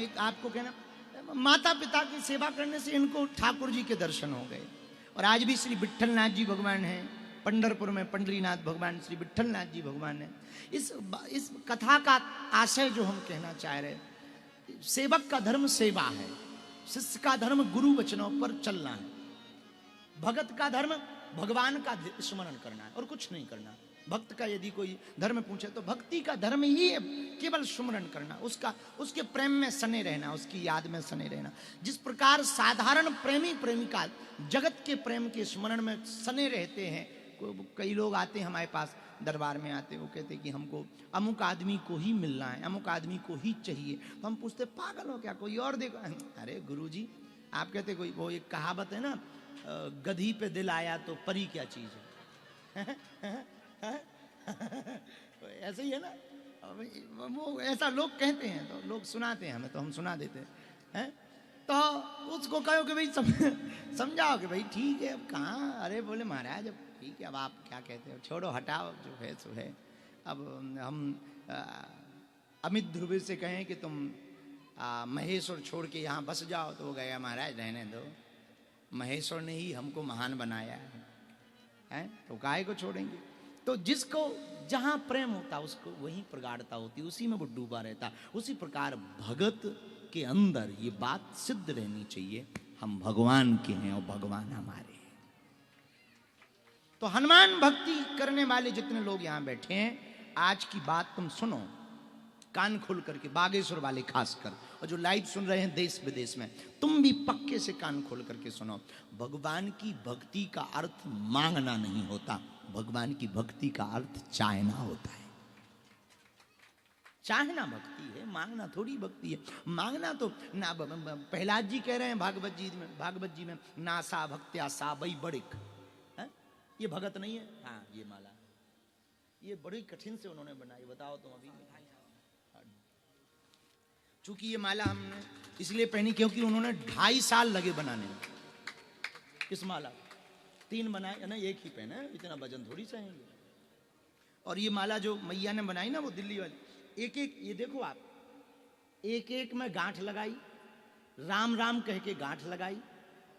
एक आपको कहना, माता पिता की सेवा करने से इनको ठाकुर जी के दर्शन हो गए। और आज भी श्री विट्ठलनाथ जी भगवान हैं पंढरपुर में, पंडरीनाथ भगवान श्री विट्ठलनाथ जी भगवान है। इस कथा का आशय जो हम कहना चाह रहे, सेवक का धर्म सेवा है, शिष्य का धर्म गुरु वचनों पर चलना है, भगत का धर्म भगवान का स्मरण करना है और कुछ नहीं करना। भक्त का यदि कोई धर्म पूछे तो भक्ति का धर्म ही है केवल स्मरण करना, उसके प्रेम में सने रहना, उसकी याद में सने रहना। जिस प्रकार साधारण प्रेमी प्रेमिका जगत के प्रेम के स्मरण में सने रहते हैं। कई लोग आते हैं हमारे पास, दरबार में आते, वो कहते कि हमको अमुक आदमी को ही मिलना है, अमुक आदमी को ही चाहिए। तो हम पूछते पागल हो क्या, कोई और देखो। अरे गुरुजी, आप कहते कोई, वो एक कहावत है ना, गधी पे दिल आया तो परी क्या चीज है। ऐसे ही है ना, वो ऐसा लोग कहते हैं तो लोग सुनाते हैं हमें, तो हम सुना देते हैं। तो उसको कहो कि भाई समझाओ कि भाई ठीक है, अब कहाँ, अरे बोले महाराज अब ठीक है, अब आप क्या कहते हो, छोड़ो हटाओ, जो है सो है। अब हम अमित ध्रुव से कहें कि तुम महेश्वर छोड़ के यहाँ बस जाओ, तो वो गया महाराज रहने दो, महेश्वर ने ही हमको महान बनाया है, तो काहे को छोड़ेंगे। तो जिसको जहां प्रेम होता उसको वहीं प्रगाढ़ता होती, उसी में वो डूबा रहता। उसी प्रकार भगत के अंदर ये बात सिद्ध रहनी चाहिए, हम भगवान के हैं और भगवान हमारे हैं। तो हनुमान भक्ति करने वाले जितने लोग यहां बैठे हैं, आज की बात तुम सुनो कान खोल करके, बागेश्वर वाले खासकर, और जो लाइव सुन रहे हैं देश विदेश में, तुम भी पक्के से कान खोल करके सुनो। भगवान की भक्ति का अर्थ मांगना नहीं होता, भगवान की भक्ति का अर्थ चाहना होता है। चाहना भक्ति है, मांगना थोड़ी भक्ति है। मांगना तो ना, प्रहलाद जी कह रहे हैं भागवत जी में नासा भक्त्या सा वही बड़िक, ये भगत नहीं है। हाँ, ये माला ये बड़ी कठिन से उन्होंने बनाई, बताओ तुम अभी। चूंकि ये माला हमने इसलिए पहनी क्योंकि उन्होंने 2.5 साल लगे बनाने में। इस माला 3 बनाए ना, एक ही पहने, इतना वजन थोड़ी सहेंगे। और ये माला जो मैया ने बनाई ना, वो दिल्ली वाली, एक एक ये देखो आप, एक एक में गांठ लगाई, राम राम कह के गांठ लगाई।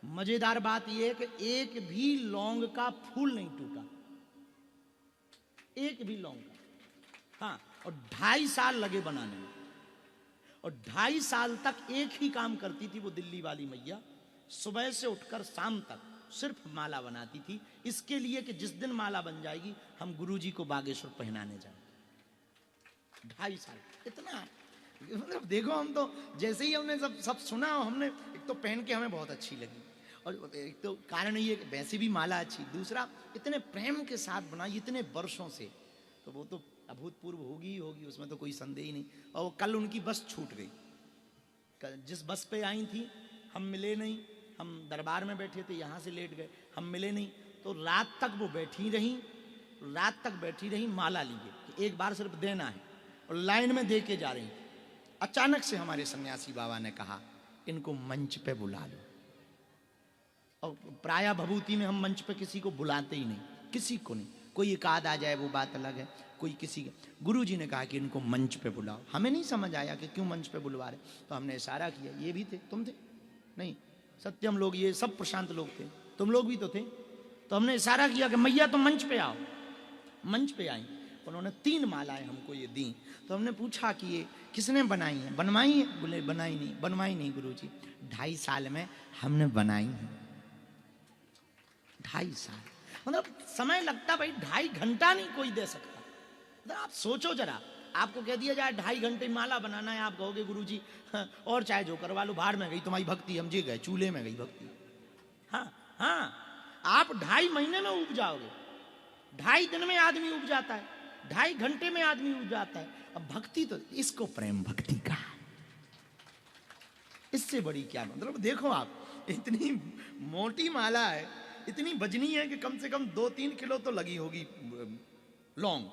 मजेदार बात यह है कि एक भी लौंग का फूल नहीं टूटा, एक भी लौंग का। हाँ, और 2.5 साल लगे बनाने में, और 2.5 साल तक एक ही काम करती थी वो दिल्ली वाली मैया। सुबह से उठकर शाम तक सिर्फ माला बनाती थी, इसके लिए कि जिस दिन माला बन जाएगी हम गुरुजी को बागेश्वर पहनाने जाएंगे। 2.5 साल, इतना मतलब देखो, हम तो जैसे ही हमने सब सुना, हमने एक तो पहन के हमें बहुत अच्छी लगी, और एक तो कारण ये वैसे भी माला अच्छी, दूसरा इतने प्रेम के साथ बनाई इतने वर्षों से, तो वो तो अभूतपूर्व होगी ही होगी, उसमें तो कोई संदेह ही नहीं। और कल उनकी बस छूट गई, जिस बस पे आई थी हम मिले नहीं, हम दरबार में बैठे थे, यहाँ से लेट गए, हम मिले नहीं। तो रात तक वो बैठी रही माला लिए, एक बार सिर्फ देना है, और लाइन में दे के जा रही। अचानक से हमारे सन्यासी बाबा ने कहा इनको मंच पे बुला लो। और प्राय भभूति में हम मंच पे किसी को बुलाते ही नहीं, किसी को नहीं, कोई एक आध आ जाए वो बात अलग है, कोई किसी। गुरु जी ने कहा कि इनको मंच पे बुलाओ। हमें नहीं समझ आया कि क्यों मंच पे बुलवा रहे, तो हमने इशारा किया, ये भी थे, तुम थे नहीं, सत्यम लोग, ये सब प्रशांत लोग थे, तुम लोग भी तो थे। तो हमने इशारा किया कि मैया तुम मंच पे आओ। मंच पे आई, उन्होंने 3 मालाएं हमको ये दी। तो हमने पूछा कि ये किसने बनाई है, बनवाई है? बोले बनवाई नहीं गुरु जी, 2.5 साल में हमने बनाई है। 2.5 साल मतलब समय लगता भाई, 2.5 घंटा नहीं कोई दे सकता। मतलब आप सोचो जरा, आपको कह दिया जाए 2.5 घंटे माला बनाना है, आप कहोगे गुरु जी और चाहे जो करवा लो, भाड़ में गई तुम्हारी भक्ति, हम जी गए, चूल्हे में गई भक्ति। हाँ, आप 2.5 महीने में उग जाओगे, 2.5 दिन में आदमी उग जाता है, 2.5 घंटे में आदमी उग जाता है। अब भक्ति तो इसको प्रेम भक्ति का, इससे बड़ी क्या मतलब। देखो आप, इतनी मोटी माला है, इतनी वजनी है कि कम से कम 2-3 किलो तो लगी होगी लौंग,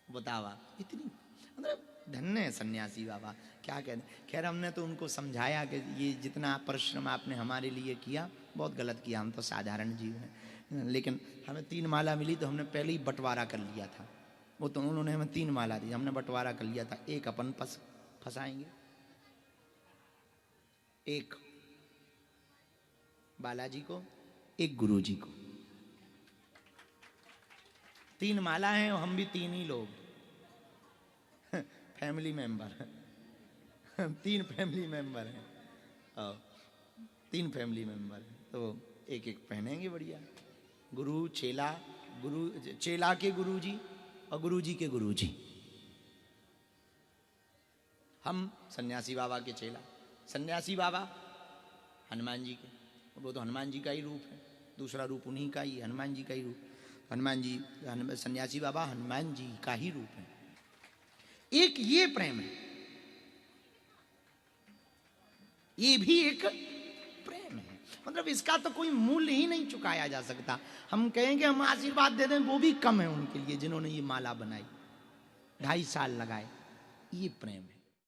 बतावा इतनी। मतलब धन्य है सन्यासी बाबा, क्या कहने। खैर हमने तो उनको समझाया कि ये जितना परिश्रम आपने हमारे लिए किया बहुत गलत किया, हम तो साधारण जीव हैं। लेकिन हमें 3 माला मिली तो हमने पहले ही बंटवारा कर लिया था। वो तो उन्होंने हमें 3 माला दी, हमने बंटवारा कर लिया था, एक अपन फंसाएंगे, एक बालाजी को, एक गुरुजी को। 3 माला हैं और हम भी 3 ही लोग फैमिली मेंबर 3 फैमिली मेंबर हैं और 3 फैमिली मेंबर हैं, तो एक एक पहनेंगे बढ़िया। गुरु चेला, गुरु चेला के गुरुजी और गुरुजी के गुरुजी। हम सन्यासी बाबा के चेला। सन्यासी बाबा हनुमान जी के, वो तो हनुमान जी का ही रूप है, दूसरा रूप उन्हीं का ही, हनुमान जी का ही रूप। हनुमान जी, सन्यासी बाबा हनुमान जी का ही रूप है। एक ये प्रेम है, ये भी एक प्रेम है। मतलब इसका तो कोई मूल्य ही नहीं चुकाया जा सकता। हम कहेंगे हम आशीर्वाद दे दें वो भी कम है उनके लिए, जिन्होंने ये माला बनाई, 2.5 साल लगाए। ये प्रेम है।